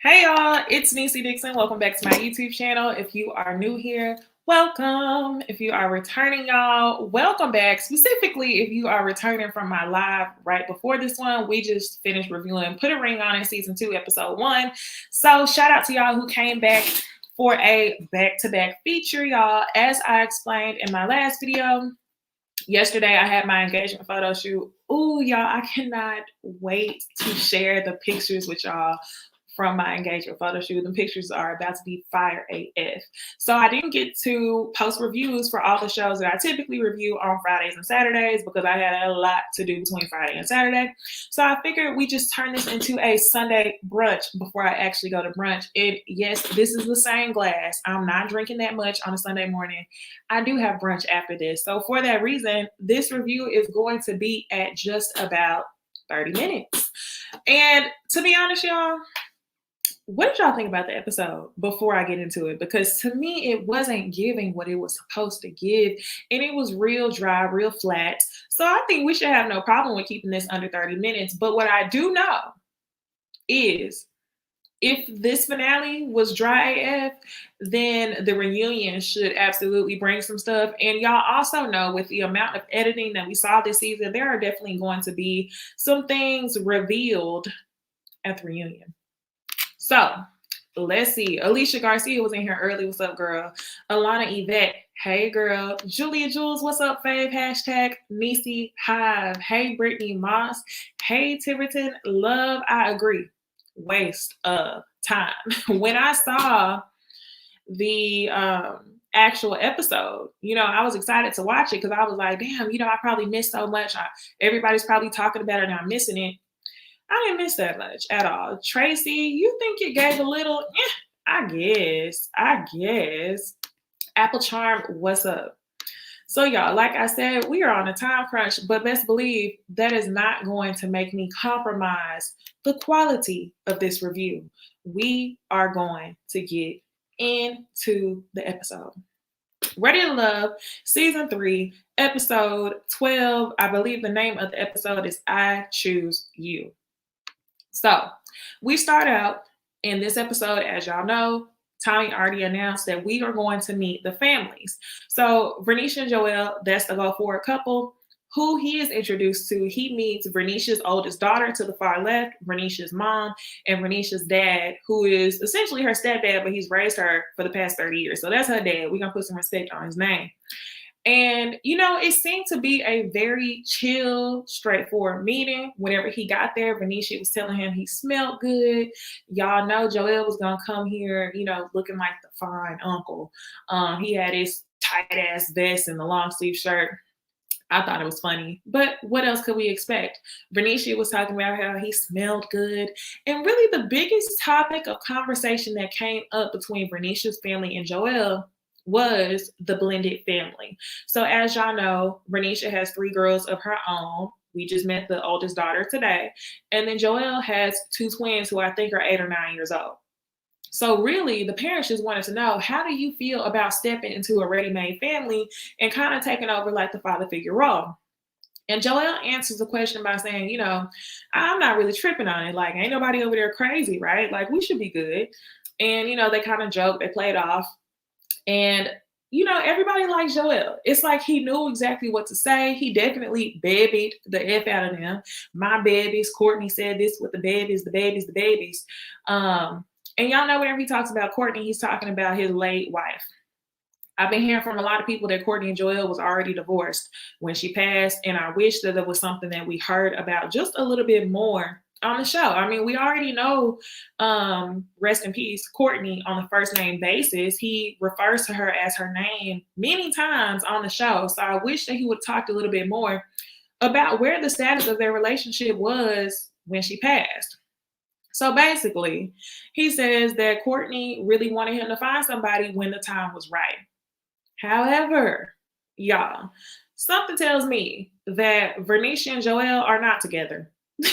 Hey y'all, it's Necey Dixon. Welcome back to my YouTube channel. If you are new here, welcome. If you are returning, y'all, welcome back. Specifically, if you are returning from my live right before this one, we just finished reviewing Put a Ring on It Season 2, Episode 1. So shout out to y'all who came back for a back-to-back feature, y'all. As I explained in my last video, yesterday I had my engagement photo shoot. Ooh, y'all, I cannot wait to share the pictures with y'all from my engagement photo shoot. The pictures are about to be fire AF. So I didn't get to post reviews for all the shows that I typically review on Fridays and Saturdays because I had a lot to do between Friday and Saturday. So I figured we just turn this into a Sunday brunch before I actually go to brunch. And yes, this is the same glass. I'm not drinking that much on a Sunday morning. I do have brunch after this. So for that reason, this review is going to be at just about 30 minutes. And to be honest, y'all, what did y'all think about the episode before I get into it? Because to me, it wasn't giving what it was supposed to give. And it was real dry, real flat. So I think we should have no problem with keeping this under 30 minutes. But what I do know is if this finale was dry AF, then the reunion should absolutely bring some stuff. And y'all also know with the amount of editing that we saw this season, there are definitely going to be some things revealed at the reunion. So let's see. Alicia Garcia was in here early. What's up, girl? Alana Yvette. Hey, girl. Julia Jules. What's up, fave? Hashtag Necey Hive. Hey, Brittany Moss. Hey, Tiverton Love. I agree. Waste of time. When I saw the actual episode, I was excited to watch it because I was like, damn, I probably missed so much. Everybody's probably talking about it and I'm missing it. I didn't miss that much at all. Tracy, you think it gave a little? I guess. Apple Charm, what's up? So y'all, like I said, we are on a time crunch, but best believe that is not going to make me compromise the quality of this review. We are going to get into the episode. Ready to Love, Season 3, Episode 12. I believe the name of the episode is I Choose You. So we start out in this episode, as y'all know, Tommy already announced that we are going to meet the families. So Vernisha and Joel, that's the go forward couple. Who he is introduced to, he meets Vernisha's oldest daughter to the far left, Vernisha's mom, and Vernisha's dad, who is essentially her stepdad, but he's raised her for the past 30 years. So that's her dad. We're going to put some respect on his name. And, it seemed to be a very chill, straightforward meeting. Whenever he got there, Venetia was telling him he smelled good. Y'all know Joel was going to come here, looking like the fine uncle. He had his tight-ass vest and the long-sleeve shirt. I thought it was funny. But what else could we expect? Venetia was talking about how he smelled good. And really the biggest topic of conversation that came up between Venetia's family and Joel was the blended family. So as y'all know, Renisha has 3 girls of her own. We just met the oldest daughter today. And then Joel has 2 twins who I think are 8 or 9 years old. So really, the parents just wanted to know, how do you feel about stepping into a ready-made family and kind of taking over like the father figure role? And Joel answers the question by saying, I'm not really tripping on it. Like, ain't nobody over there crazy, right? Like, we should be good. And, they kind of joked, they played off. And, everybody likes Joel. It's like he knew exactly what to say. He definitely babied the F out of them. My babies, Courtney said this with the babies. And y'all know whenever he talks about Courtney, he's talking about his late wife. I've been hearing from a lot of people that Courtney and Joel was already divorced when she passed. And I wish that there was something that we heard about just a little bit more on the show. I mean, we already know, rest in peace, Courtney on the first name basis. He refers to her as her name many times on the show. So I wish that he would have talked a little bit more about where the status of their relationship was when she passed. So basically, he says that Courtney really wanted him to find somebody when the time was right. However, y'all, something tells me that Vernisha and Joel are not together.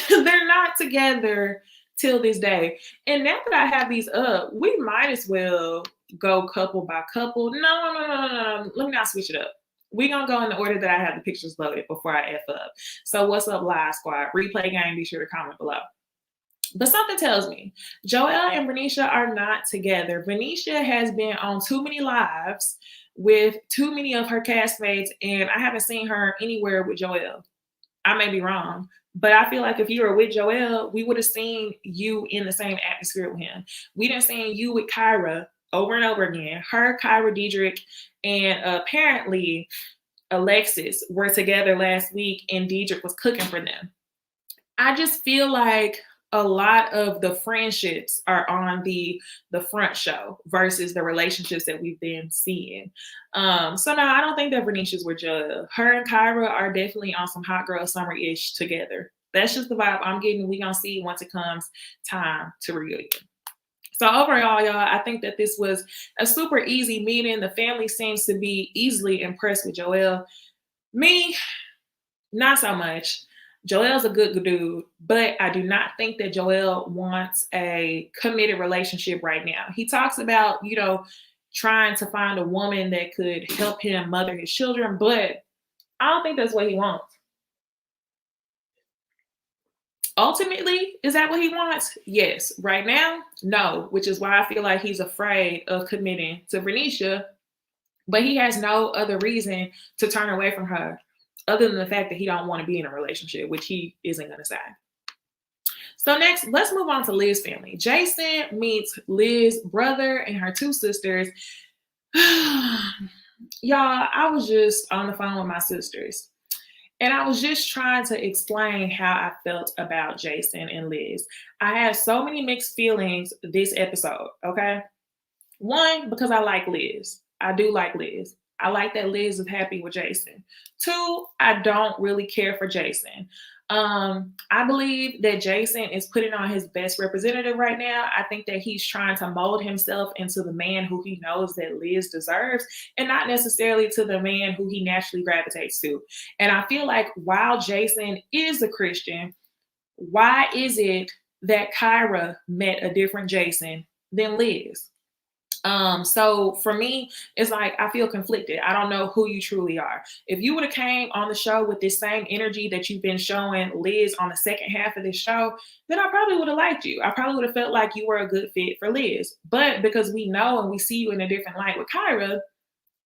They're not together till this day. And now that I have these up, we might as well go couple by couple. No. Let me not switch it up. We're going to go in the order that I have the pictures loaded before I F up. So what's up, Live Squad? Replay game, be sure to comment below. But something tells me Joelle and Bernicia are not together. Bernicia has been on too many lives with too many of her castmates, and I haven't seen her anywhere with Joelle. I may be wrong, but I feel like if you were with Joel, we would have seen you in the same atmosphere with him. We didn't see you with Kyra over and over again. Her, Kyra, Diedrich, and apparently Alexis were together last week, and Diedrich was cooking for them. I just feel like a lot of the friendships are on the front show versus the relationships that we've been seeing. So no, I don't think that Bernicia's were Joel. Her and Kyra are definitely on some hot girl summer-ish together. That's just the vibe I'm getting. We gonna see once it comes time to reunion. So overall, y'all, I think that this was a super easy meeting. The family seems to be easily impressed with Joel. Me, not so much. Joel's a good dude, but I do not think that Joel wants a committed relationship right now. He talks about, trying to find a woman that could help him mother his children, but I don't think that's what he wants. Ultimately, is that what he wants? Yes. Right now, no, which is why I feel like he's afraid of committing to Bernicia, but he has no other reason to turn away from her other than the fact that he don't want to be in a relationship, which he isn't going to say. So next, let's move on to Liz's family. Jason meets Liz's brother and her two sisters. Y'all, I was just on the phone with my sisters. And I was just trying to explain how I felt about Jason and Liz. I had so many mixed feelings this episode, okay? One, because I like Liz. I do like Liz. I like that Liz is happy with Jason. Two, I don't really care for Jason. I believe that Jason is putting on his best representative right now. I think that he's trying to mold himself into the man who he knows that Liz deserves and not necessarily to the man who he naturally gravitates to. And I feel like while Jason is a Christian, why is it that Kyra met a different Jason than Liz? So for me, it's like I feel conflicted. I don't know who you truly are. If you would have came on the show with this same energy that you've been showing Liz on the second half of this show, then I probably would have liked you. I probably would have felt like you were a good fit for Liz. But because we know and we see you in a different light with Kyra,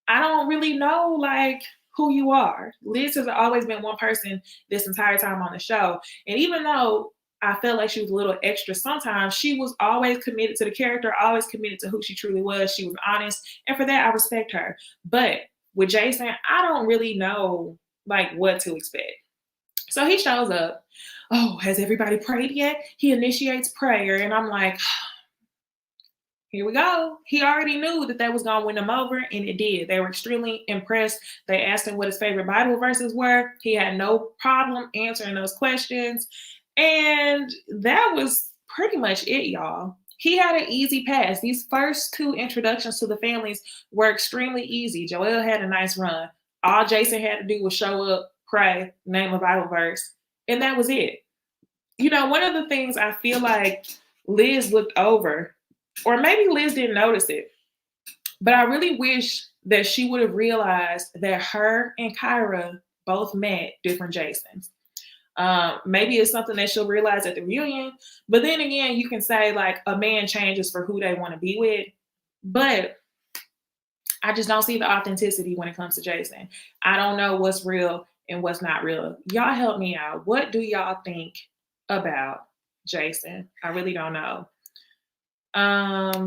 I don't really know like who you are. Liz has always been one person this entire time on the show. And even though I felt like she was a little extra sometimes, she was always committed to the character, always committed to who she truly was. She was honest. And for that, I respect her. But with Jason, I don't really know like what to expect. So he shows up. Oh, has everybody prayed yet? He initiates prayer. And I'm like, here we go. He already knew that was going to win them over, and it did. They were extremely impressed. They asked him what his favorite Bible verses were. He had no problem answering those questions. And that was pretty much it, y'all. He had an easy pass. These first two introductions to the families were extremely easy. Joel had a nice run. All Jason had to do was show up, pray, name a Bible verse, and that was it. One of the things I feel like Liz looked over, or maybe Liz didn't notice it, but I really wish that she would have realized that her and Kyra both met different Jasons. Maybe it's something that she'll realize at the reunion, but then again, you can say like a man changes for who they want to be with, but I just don't see the authenticity when it comes to Jason. I don't know what's real and what's not real. Y'all help me out. What do y'all think about Jason? I really don't know. KA,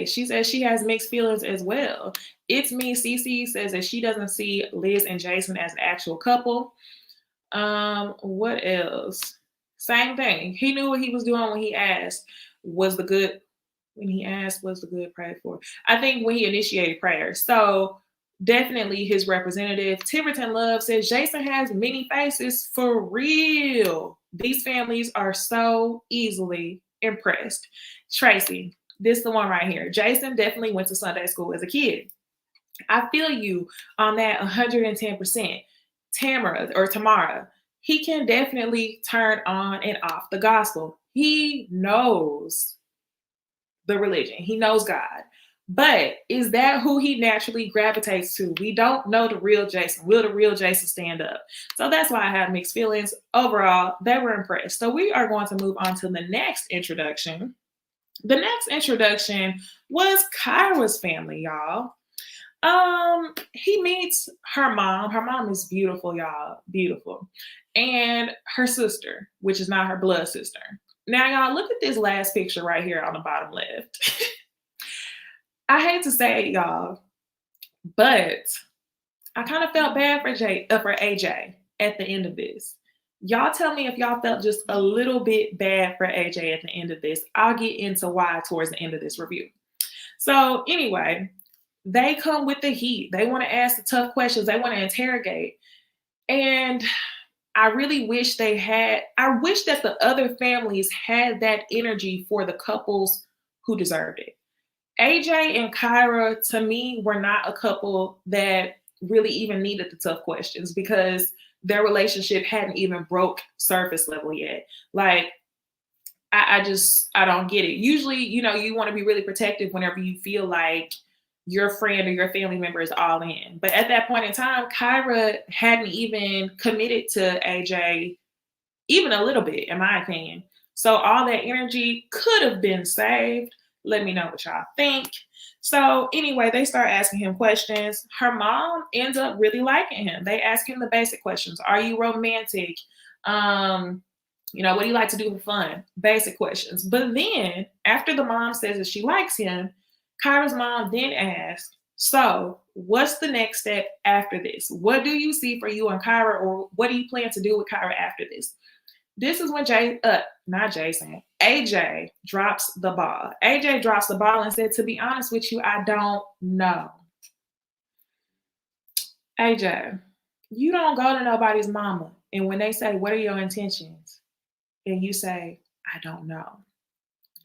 she says she has mixed feelings as well. It's Me CC says that she doesn't see Liz and Jason as an actual couple. What else? Same thing. He knew what he was doing when he asked, was the good prayed for? I think when he initiated prayer. So definitely his representative. Tiverton Love says Jason has many faces for real. These families are so easily impressed. Tracy, this is the one right here. Jason definitely went to Sunday school as a kid. I feel you on that 110%. Tamara, he can definitely turn on and off the gospel. He knows the religion. He knows God. But is that who he naturally gravitates to? We don't know the real Jason. Will the real Jason stand up? So that's why I have mixed feelings. Overall, they were impressed. So we are going to move on to the next introduction. The next introduction was Kyra's family, y'all. He meets her mom. Her mom is beautiful, y'all. Beautiful. And her sister, which is not her blood sister. Now, y'all, look at this last picture right here on the bottom left. I hate to say it, y'all, but I kind of felt bad for AJ at the end of this. Y'all tell me if y'all felt just a little bit bad for AJ at the end of this. I'll get into why towards the end of this review. So anyway, they come with the heat. They want to ask the tough questions. They want to interrogate. And I really wish I wish that the other families had that energy for the couples who deserved it. AJ and Kyra, to me, were not a couple that really even needed the tough questions because their relationship hadn't even broke surface level yet. Like, I don't get it. Usually, you want to be really protective whenever you feel like your friend or your family member is all in. But at that point in time, Kyra hadn't even committed to AJ even a little bit, in my opinion. So all that energy could have been saved. Let me know what y'all think. So anyway, they start asking him questions. Her mom ends up really liking him. They ask him the basic questions. Are you romantic? What do you like to do for fun? Basic questions. But then after the mom says that she likes him, Kyra's mom then asks, so what's the next step after this? What do you see for you and Kyra, or what do you plan to do with Kyra after this? This is when AJ drops the ball. AJ drops the ball and said, to be honest with you, I don't know. AJ, you don't go to nobody's mama. And when they say, what are your intentions? And you say, I don't know.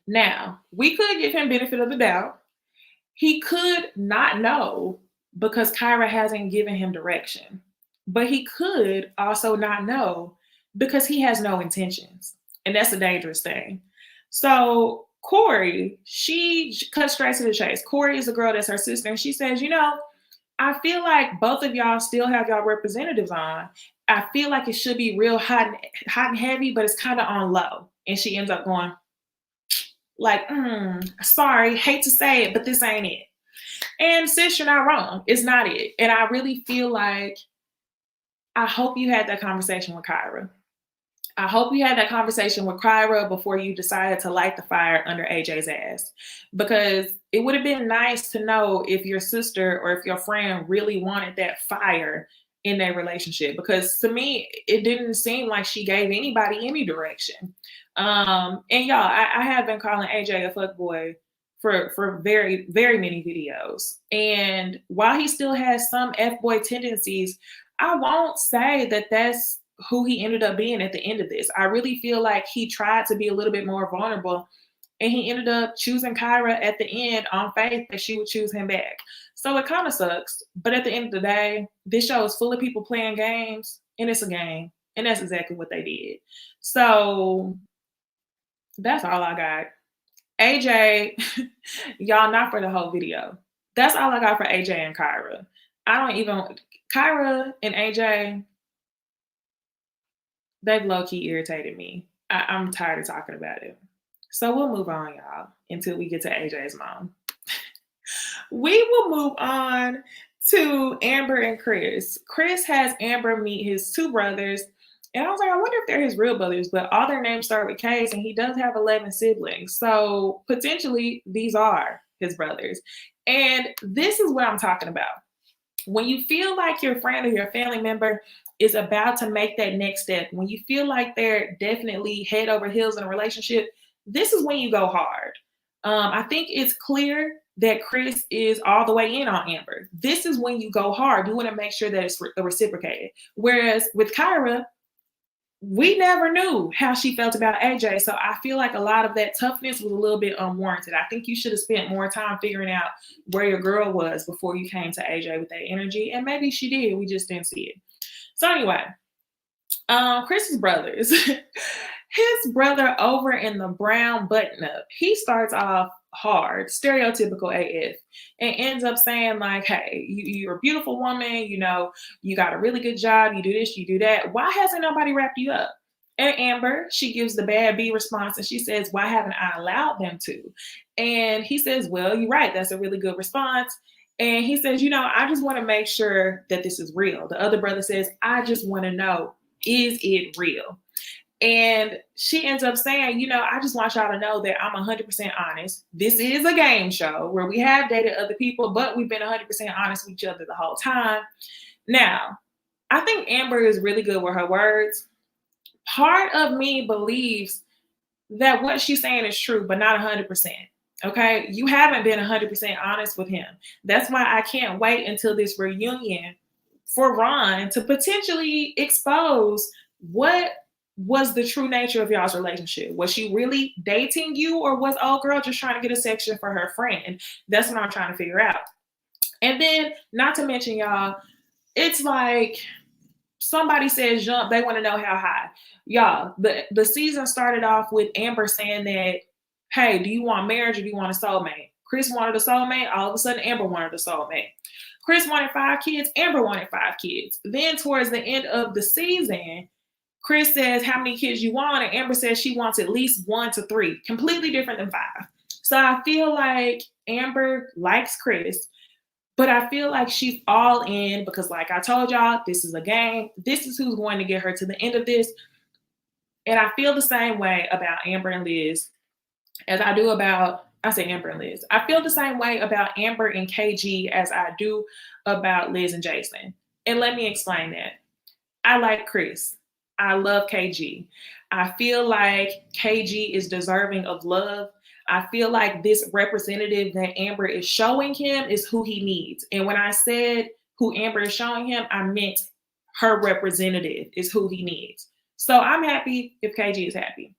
Now, we could give him benefit of the doubt. He could not know because Kyra hasn't given him direction. But he could also not know because he has no intentions. And that's a dangerous thing. So Corey, she cuts straight to the chase. Corey is a girl that's her sister. And she says, I feel like both of y'all still have y'all representatives on. I feel like it should be real hot and heavy, but it's kind of on low. And she ends up going, like, sorry, hate to say it, but this ain't it. And sis, you're not wrong. It's not it. And I really feel like, I hope you had that conversation with Kyra. I hope you had that conversation with Kyra before you decided to light the fire under AJ's ass. Because it would have been nice to know if your sister or if your friend really wanted that fire in their relationship. Because to me, it didn't seem like she gave anybody any direction. And y'all, I have been calling AJ a fuckboy for very, very many videos. And while he still has some F-boy tendencies, I won't say that that's who he ended up being at the end of this. I really feel like he tried to be a little bit more vulnerable and he ended up choosing Kyra at the end on faith that she would choose him back. So it kind of sucks. But at the end of the day, this show is full of people playing games and it's a game. And that's exactly what they did. So that's all I got. AJ, y'all, not for the whole video. That's all I got for AJ and Kyra. Kyra and AJ, they've low-key irritated me. I'm tired of talking about it. So we'll move on, y'all, until we get to AJ's mom. We will move on to Amber and Chris. Chris has Amber meet his two brothers. And I was like, I wonder if they're his real brothers, but all their names start with K's and he does have 11 siblings. So potentially these are his brothers. And this is what I'm talking about. When you feel like your friend or your family member is about to make that next step, when you feel like they're definitely head over heels in a relationship, this is when you go hard. I think it's clear that Chris is all the way in on Amber. This is when you go hard. You want to make sure that it's reciprocated. Whereas with Kyra, we never knew how she felt about AJ. So I feel like a lot of that toughness was a little bit unwarranted. I think you should have spent more time figuring out where your girl was before you came to AJ with that energy. And maybe she did. We just didn't see it. So anyway, Chris's brothers, his brother over in the brown button-up, he starts off hard, stereotypical AF, and ends up saying like, hey, you're a beautiful woman, you know, you got a really good job, you do this, you do that. Why hasn't nobody wrapped you up? And Amber, she gives the bad B response and she says, why haven't I allowed them to? And he says, well, you're right. That's a really good response. And he says, you know, I just want to make sure that this is real. The other brother says, I just want to know, is it real? And she ends up saying, you know, I just want y'all to know that I'm 100% honest. This is a game show where we have dated other people, but we've been 100% honest with each other the whole time. Now, I think Amber is really good with her words. Part of me believes that what she's saying is true, but not 100%. Okay. You haven't been 100% honest with him. That's why I can't wait until this reunion for Ron to potentially expose what was the true nature of y'all's relationship. Was she really dating you, or was old girl just trying to get a section for her friend? That's what I'm trying to figure out. And then, not to mention, y'all, it's like somebody says jump, they want to know how high. Y'all, the season started off with Amber saying that, hey, do you want marriage or do you want a soulmate? Chris wanted a soulmate. All of a sudden, Amber wanted a soulmate. Chris wanted 5 kids. Amber wanted 5 kids. Then towards the end of the season, Chris says, how many kids you want? And Amber says she wants at least 1 to 3. Completely different than 5. So I feel like Amber likes Chris, but I feel like she's all in because, like I told y'all, this is a game. This is who's going to get her to the end of this. And I feel the same way about Amber and Liz as I do about, I say Amber and Liz. I feel the same way about Amber and KG as I do about Liz and Jason. And let me explain that. I like Chris. I love KG. I feel like KG is deserving of love. I feel like this representative that Amber is showing him is who he needs. And when I said who Amber is showing him, I meant her representative is who he needs. So I'm happy if KG is happy.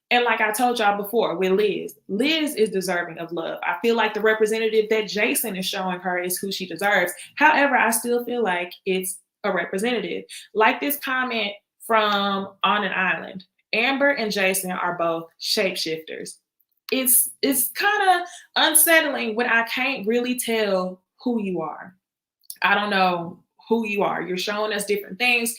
And like I told y'all before with Liz is deserving of love. I feel like the representative that Jason is showing her is who she deserves. However, I still feel like it's a representative. Like this comment from On an Island. Amber and Jason are both shapeshifters. It's kind of unsettling when I can't really tell who you are. I don't know who you are. You're showing us different things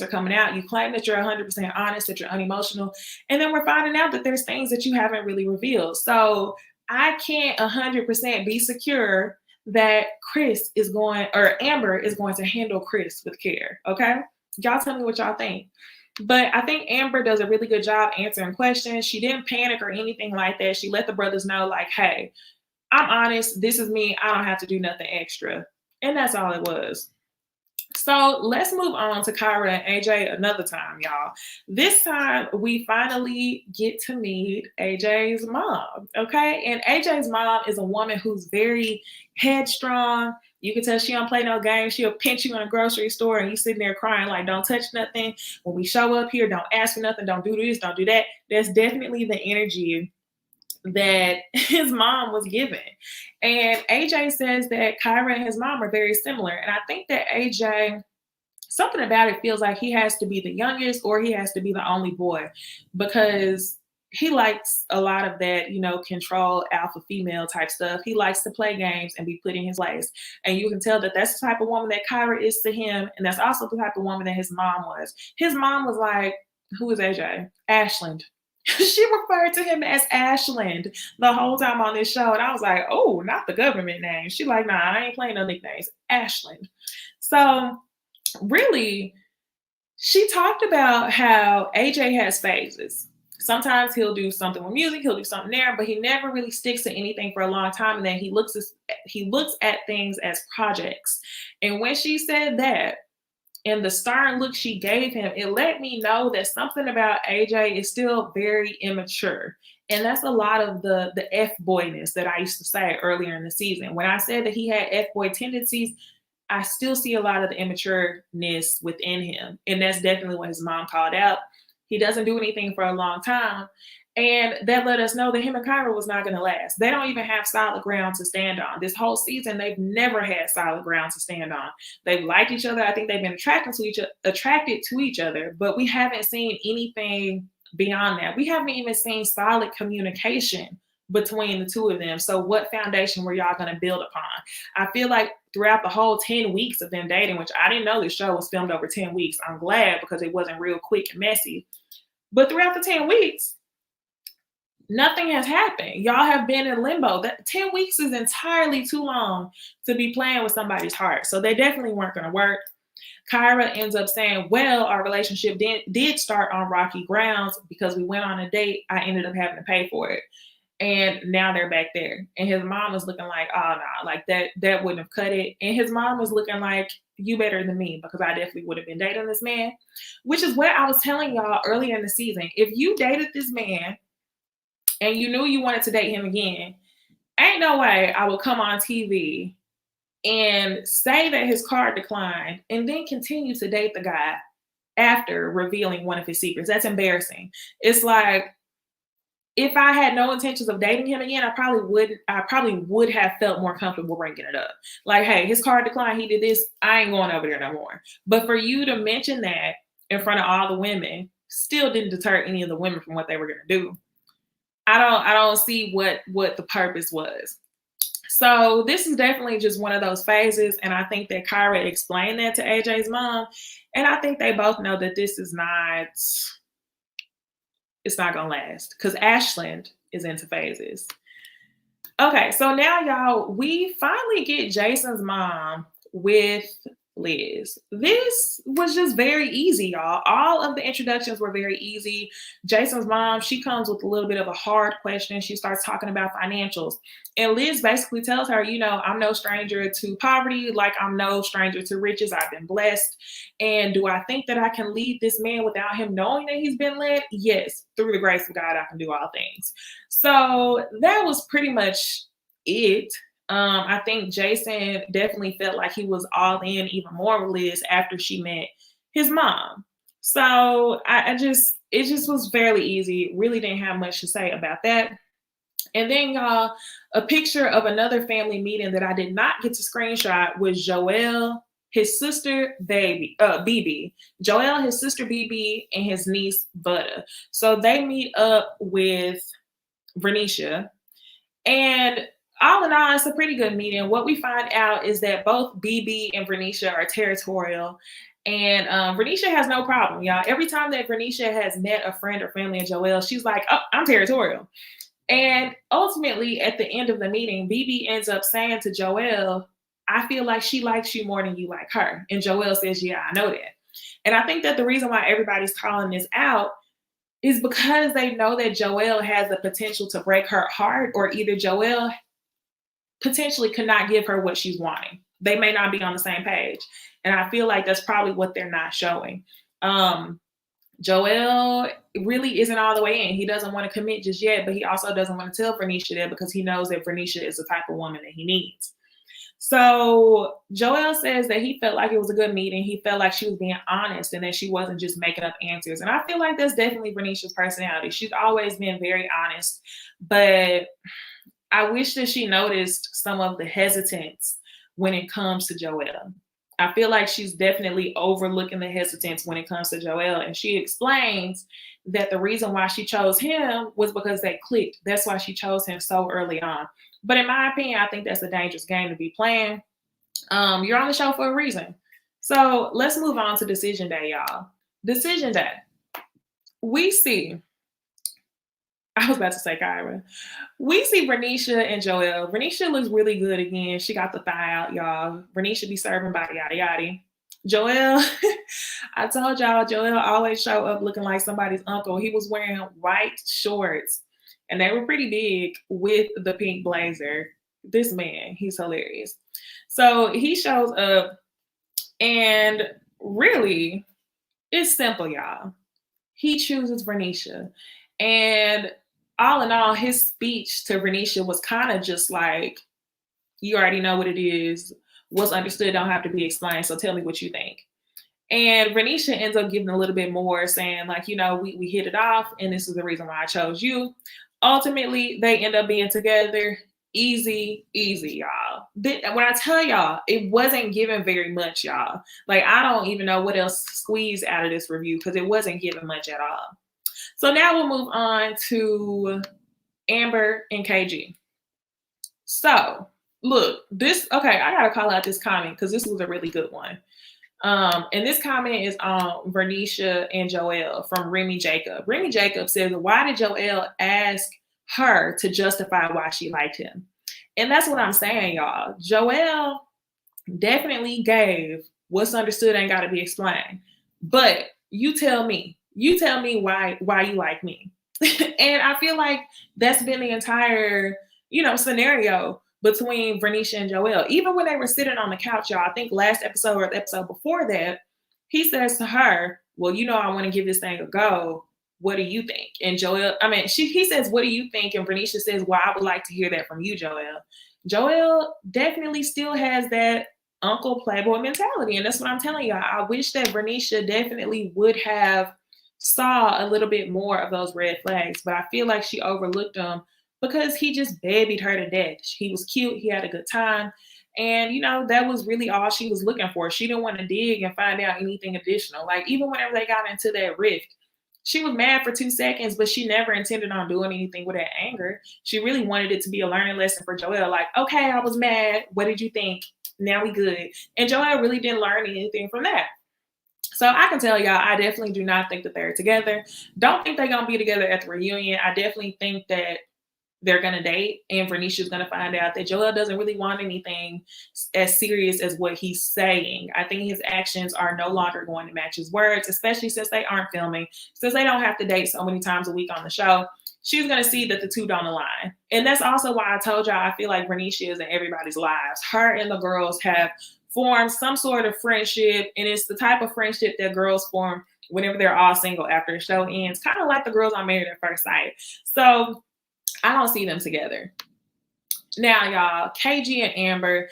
are coming out. You claim that you're 100% honest, that you're unemotional, and then we're finding out that there's things that you haven't really revealed. So I can't 100% be secure that Chris is going, or Amber is going to handle Chris with care. Okay, y'all tell me what y'all think. But I think Amber does a really good job answering questions. She didn't panic or anything like that. She let the brothers know, like, hey, I'm honest. This is me. I don't have to do nothing extra. And that's all it was. So let's move on to Kyra and AJ another time, y'all. This time we finally get to meet AJ's mom, okay? And AJ's mom is a woman who's very headstrong. You can tell she don't play no games. She'll pinch you in a grocery store and you sitting there crying like, don't touch nothing. When we show up here, don't ask for nothing. Don't do this, don't do that. That's definitely the energy that his mom was given. And AJ says that Kyra and his mom are very similar. And I think that AJ, something about it feels like he has to be the youngest or he has to be the only boy because he likes a lot of that, you know, control alpha female type stuff. He likes to play games and be put in his place. And you can tell that that's the type of woman that Kyra is to him. And that's also the type of woman that his mom was. His mom was like, who is AJ? Ashland. She referred to him as Ashland the whole time on this show. And I was like, oh, not the government name. She like, nah, I ain't playing no nicknames. Ashland. So really, she talked about how AJ has phases. Sometimes he'll do something with music, he'll do something there, but he never really sticks to anything for a long time. And then he looks at things as projects. And when she said that, and the stern look she gave him, it let me know that something about AJ is still very immature. And that's a lot of the F-boyness that I used to say earlier in the season. When I said that he had F-boy tendencies, I still see a lot of the immatureness within him. And that's definitely what his mom called out. He doesn't do anything for a long time. And that let us know that him and Kyra was not going to last. They don't even have solid ground to stand on. This whole season, they've never had solid ground to stand on. They've liked each other. I think they've been attracted to each other, but we haven't seen anything beyond that. We haven't even seen solid communication between the two of them. So what foundation were y'all going to build upon? I feel like throughout the whole 10 weeks of them dating, which I didn't know this show was filmed over 10 weeks. I'm glad, because it wasn't real quick and messy. But throughout the 10 weeks, nothing has happened. Y'all have been in limbo. That 10 weeks is entirely too long to be playing with somebody's heart. So they definitely weren't going to work. Kyra ends up saying, well, our relationship did start on rocky grounds because we went on a date. I ended up having to pay for it. And now they're back there. And his mom is looking like, oh, no, like that wouldn't have cut it. And his mom is looking like, you better than me, because I definitely would have been dating this man, which is what I was telling y'all earlier in the season. If you dated this man and you knew you wanted to date him again, ain't no way I would come on TV and say that his card declined and then continue to date the guy after revealing one of his secrets. That's embarrassing. It's like, if I had no intentions of dating him again, I probably would have felt more comfortable bringing it up. Like, hey, his card declined, he did this, I ain't going over there no more. But for you to mention that in front of all the women still didn't deter any of the women from what they were going to do. I don't see what the purpose was. So this is definitely just one of those phases. And I think that Kyra explained that to AJ's mom. And I think they both know that this is not, it's not going to last, because Ashland is into phases. Okay, so now, y'all, we finally get Jason's mom with Liz. This was just very easy, y'all. All of the introductions were very easy. Jason's mom, she comes with a little bit of a hard question. She starts talking about financials. And Liz basically tells her, I'm no stranger to poverty, like I'm no stranger to riches. I've been blessed. And do I think that I can lead this man without him knowing that he's been led? Yes, through the grace of God, I can do all things. So that was pretty much it. I think Jason definitely felt like he was all in even more with Liz after she met his mom. So it just was fairly easy. Really didn't have much to say about that. And then, y'all, a picture of another family meeting that I did not get to screenshot was Joel, his sister, BB. Joel, his sister, BB, and his niece, Butter. So they meet up with Vernisha. And all in all, it's a pretty good meeting. What we find out is that both BB and Vernisha are territorial. And Vernisha has no problem, y'all. Every time that Vernisha has met a friend or family of Joel, she's like, oh, I'm territorial. And ultimately, at the end of the meeting, BB ends up saying to Joel, I feel like she likes you more than you like her. And Joel says, yeah, I know that. And I think that the reason why everybody's calling this out is because they know that Joel has the potential to break her heart, or either Joel potentially could not give her what she's wanting. They may not be on the same page. And I feel like that's probably what they're not showing. Joel really isn't all the way in. He doesn't want to commit just yet, but he also doesn't want to tell Vernisha that, because he knows that Vernisha is the type of woman that he needs. So Joel says that he felt like it was a good meeting. He felt like she was being honest and that she wasn't just making up answers. And I feel like that's definitely Vernisha's personality. She's always been very honest, but I wish that she noticed some of the hesitance when it comes to Joel. I feel like she's definitely overlooking the hesitance when it comes to Joel. And she explains that the reason why she chose him was because they clicked. That's why she chose him so early on. But in my opinion, I think that's a dangerous game to be playing. You're on the show for a reason. So let's move on to Decision Day, y'all. Decision Day. We see, I was about to say Kyra. We see Vernisha and Joel. Vernisha looks really good again. She got the thigh out, y'all. Vernisha be serving body, yada, yada. Joel, I told y'all, Joel always show up looking like somebody's uncle. He was wearing white shorts, and they were pretty big with the pink blazer. This man, he's hilarious. So he shows up, and really, it's simple, y'all. He chooses Vernisha. And all in all, his speech to Vernisha was kind of just like, you already know what it is. What's understood don't have to be explained. So tell me what you think. And Vernisha ends up giving a little bit more, saying like, we hit it off, and this is the reason why I chose you. Ultimately, they end up being together. Easy, y'all. When I tell y'all, it wasn't given very much, y'all. Like, I don't even know what else squeezed out of this review, because it wasn't given much at all. So now we'll move on to Amber and KG. So look, okay, I gotta call out this comment because this was a really good one. And this comment is on Vernisha and Joelle from Remi Jacob. Remi Jacob says, why did Joelle ask her to justify why she liked him? And that's what I'm saying, y'all. Joelle definitely gave what's understood ain't got to be explained. But you tell me why you like me. And I feel like that's been the entire, scenario between Vernisha and Joelle. Even when they were sitting on the couch, y'all, I think last episode or the episode before that, he says to her, well, I want to give this thing a go. What do you think? And he says, what do you think? And Vernisha says, well, I would like to hear that from you, Joelle. Joelle definitely still has that uncle playboy mentality. And that's what I'm telling y'all. I wish that Vernisha definitely would have saw a little bit more of those red flags, but I feel like she overlooked them because he just babied her to death. He was cute. He had a good time. And, that was really all she was looking for. She didn't want to dig and find out anything additional. Like, even whenever they got into that rift, she was mad for 2 seconds, but she never intended on doing anything with that anger. She really wanted it to be a learning lesson for Joelle. Like, okay, I was mad. What did you think? Now we good. And Joelle really didn't learn anything from that. So I can tell y'all, I definitely do not think that they're together. Don't think they're going to be together at the reunion. I definitely think that they're going to date, and Vernisha's going to find out that Joelle doesn't really want anything as serious as what he's saying. I think his actions are no longer going to match his words, especially since they aren't filming, since they don't have to date so many times a week on the show. She's going to see that the two don't align. And that's also why I told y'all I feel like Vernisha is in everybody's lives. Her and the girls have formed some sort of friendship, and it's the type of friendship that girls form whenever they're all single after the show ends, kind of like the girls on Married at First Sight. So I don't see them together. Now, y'all, KG and Amber.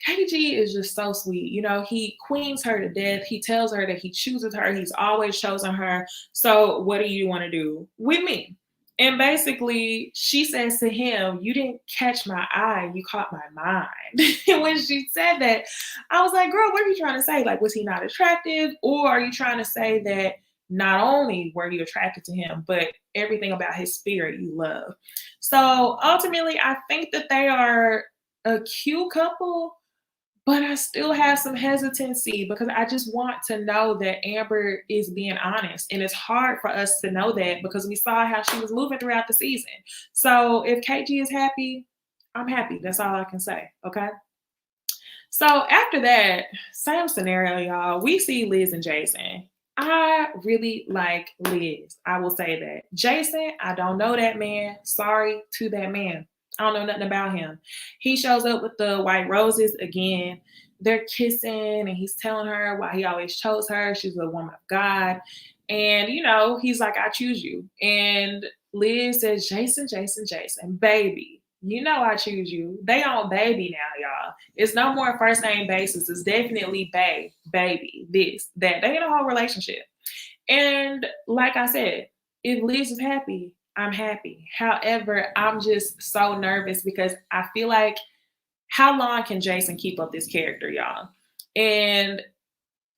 KG is just so sweet. He queens her to death. He tells her that he chooses her. He's always chosen her. So what do you want to do with me? And basically, she says to him, you didn't catch my eye, you caught my mind. And when she said that, I was like, girl, what are you trying to say? Like, was he not attractive? Or are you trying to say that not only were you attracted to him, but everything about his spirit you love? So ultimately, I think that they are a cute couple, but I still have some hesitancy because I just want to know that Amber is being honest. And it's hard for us to know that because we saw how she was moving throughout the season. So if KG is happy, I'm happy. That's all I can say. Okay. So after that, same scenario, y'all. We see Liz and Jason. I really like Liz. I will say that. Jason, I don't know that man. Sorry to that man. I don't know nothing about him. He shows up with the white roses again. They're kissing and he's telling her why he always chose her. She's a woman of God. And, he's like, I choose you. And Liz says, Jason, baby, I choose you. They on baby now, y'all. It's no more first name basis. It's definitely baby, this, that. They in a whole relationship. And like I said, if Liz is happy, I'm happy. However, I'm just so nervous because I feel like, how long can Jason keep up this character, y'all? And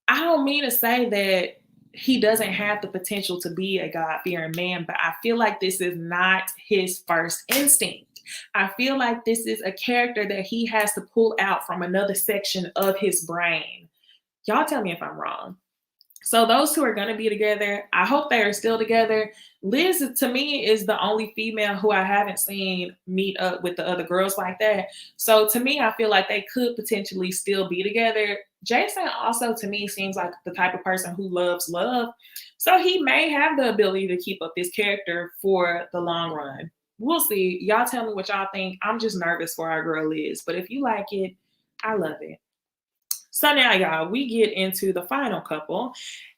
I don't mean to say that he doesn't have the potential to be a God-fearing man, but I feel like this is not his first instinct. I feel like this is a character that he has to pull out from another section of his brain. Y'all tell me if I'm wrong. So those two are going to be together. I hope they are still together. Liz, to me, is the only female who I haven't seen meet up with the other girls like that. So to me, I feel like they could potentially still be together. Jason also, to me, seems like the type of person who loves love. So he may have the ability to keep up this character for the long run. We'll see. Y'all tell me what y'all think. I'm just nervous for our girl Liz. But if you like it, I love it. So now, y'all, we get into the final couple,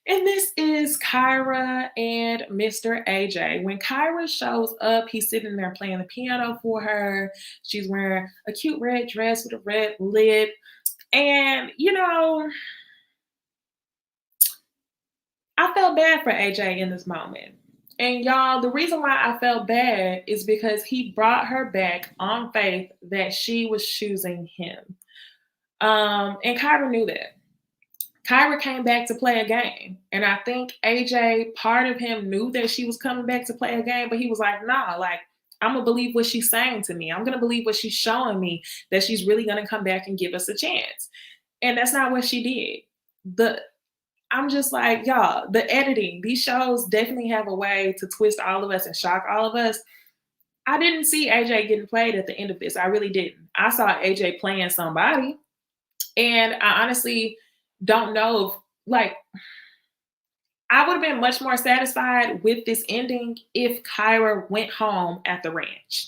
and this is Kyra and Mr. AJ. When Kyra shows up, he's sitting there playing the piano for her. She's wearing a cute red dress with a red lip, and, I felt bad for AJ in this moment. And y'all, the reason why I felt bad is because he brought her back on faith that she was choosing him. And Kyra knew that. Kyra came back to play a game. And I think AJ, part of him knew that she was coming back to play a game, but he was like, nah, like, I'm gonna believe what she's saying to me. I'm gonna believe what she's showing me, that she's really gonna come back and give us a chance. And that's not what she did. I'm just like, y'all, the editing, these shows definitely have a way to twist all of us and shock all of us. I didn't see AJ getting played at the end of this. I really didn't. I saw AJ playing somebody. And I honestly don't know if, like, I would have been much more satisfied with this ending if Kyra went home at the ranch.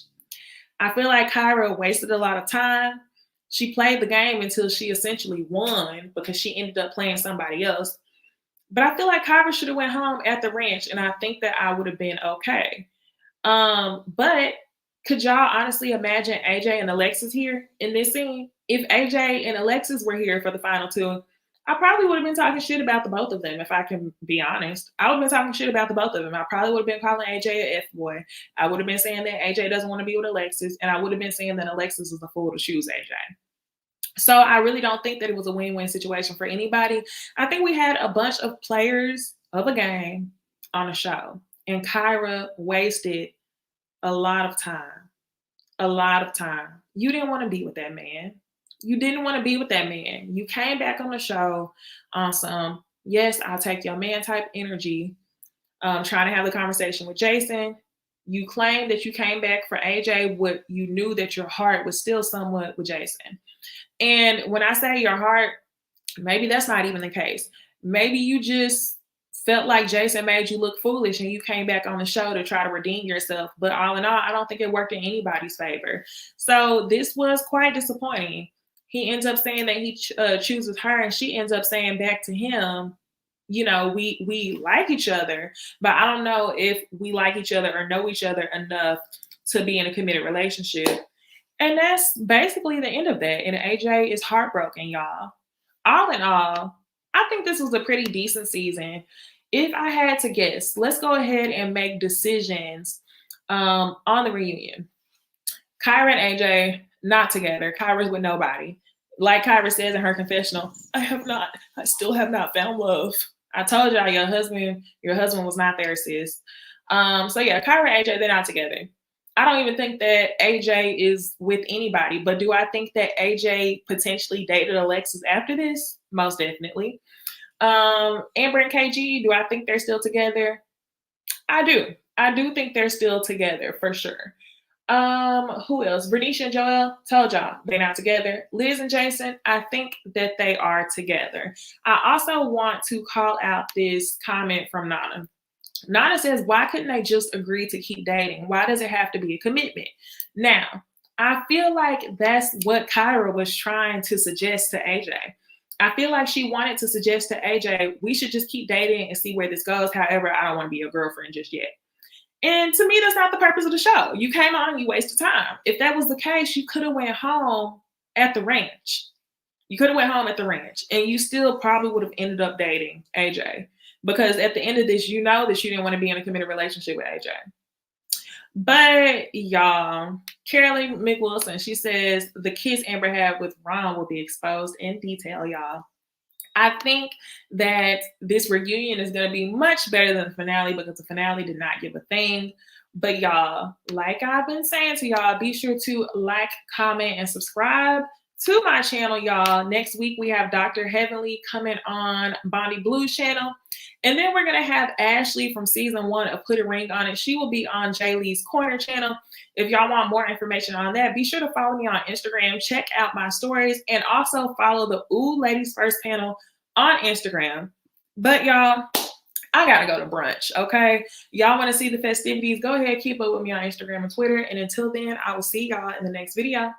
I feel like Kyra wasted a lot of time. She played the game until she essentially won because she ended up playing somebody else. But I feel like Kyra should have went home at the ranch, and I think that I would have been okay. But could y'all honestly imagine AJ and Alexis here in this scene? If AJ and Alexis were here for the final two, I probably would have been talking shit about the both of them, if I can be honest. I would have been talking shit about the both of them. I probably would have been calling AJ a F-boy. I would have been saying that AJ doesn't want to be with Alexis, and I would have been saying that Alexis is the fool to choose AJ. So I really don't think that it was a win-win situation for anybody. I think we had a bunch of players of a game on a show, and Kyra wasted a lot of time. A lot of time. You didn't want to be with that man. You didn't want to be with that man. You came back on the show on some, yes, I'll take your man type energy, trying to have the conversation with Jason. You claimed that you came back for AJ, but you knew that your heart was still somewhat with Jason. And when I say your heart, maybe that's not even the case. Maybe you just felt like Jason made you look foolish and you came back on the show to try to redeem yourself. But all in all, I don't think it worked in anybody's favor. So this was quite disappointing. He ends up saying that he chooses her, and she ends up saying back to him, you know, we like each other, but I don't know if we like each other or know each other enough to be in a committed relationship. And that's basically the end of that. And AJ is heartbroken, y'all. All in all, I think this was a pretty decent season. If I had to guess, let's go ahead and make decisions on the reunion. Kyra and AJ, not together. Kyra's with nobody. Like Kyra says in her confessional, I still have not found love. I told y'all your husband was not there, sis. So yeah, Kyra and AJ, they're not together. I don't even think that AJ is with anybody, but do I think that AJ potentially dated Alexis after this? Most definitely. Amber and KG, do I think they're still together? I do. I do think they're still together for sure. Who else? Bernicia and Joel, told y'all they're not together. Liz and Jason, I think that they are together. I also want to call out this comment from Nana. Nana says, why couldn't they just agree to keep dating? Why does it have to be a commitment? Now, I feel like that's what Kyra was trying to suggest to AJ. I feel like she wanted to suggest to AJ, we should just keep dating and see where this goes. However, I don't want to be your girlfriend just yet. And to me, that's not the purpose of the show. You came on, you wasted time. If that was the case, you could have went home at the ranch. You could have went home at the ranch, and you still probably would have ended up dating AJ. Because at the end of this, you know that you didn't want to be in a committed relationship with AJ. But y'all, Carolee McWilson, she says the kiss Amber had with Ron will be exposed in detail, y'all. I think that this reunion is going to be much better than the finale because the finale did not give a thing. But y'all, like I've been saying to y'all, be sure to like, comment, and subscribe to my channel, y'all. Next week, we have Dr. Heavenly coming on Bondi Blue's channel. And then we're going to have Ashley from season 1 of Put a Ring on It. She will be on Jay Lee's Corner channel. If y'all want more information on that, be sure to follow me on Instagram. Check out my stories. And also follow the Ooh Ladies First panel on Instagram. But y'all, I got to go to brunch, okay? Y'all want to see the festivities? Go ahead, keep up with me on Instagram and Twitter. And until then, I will see y'all in the next video.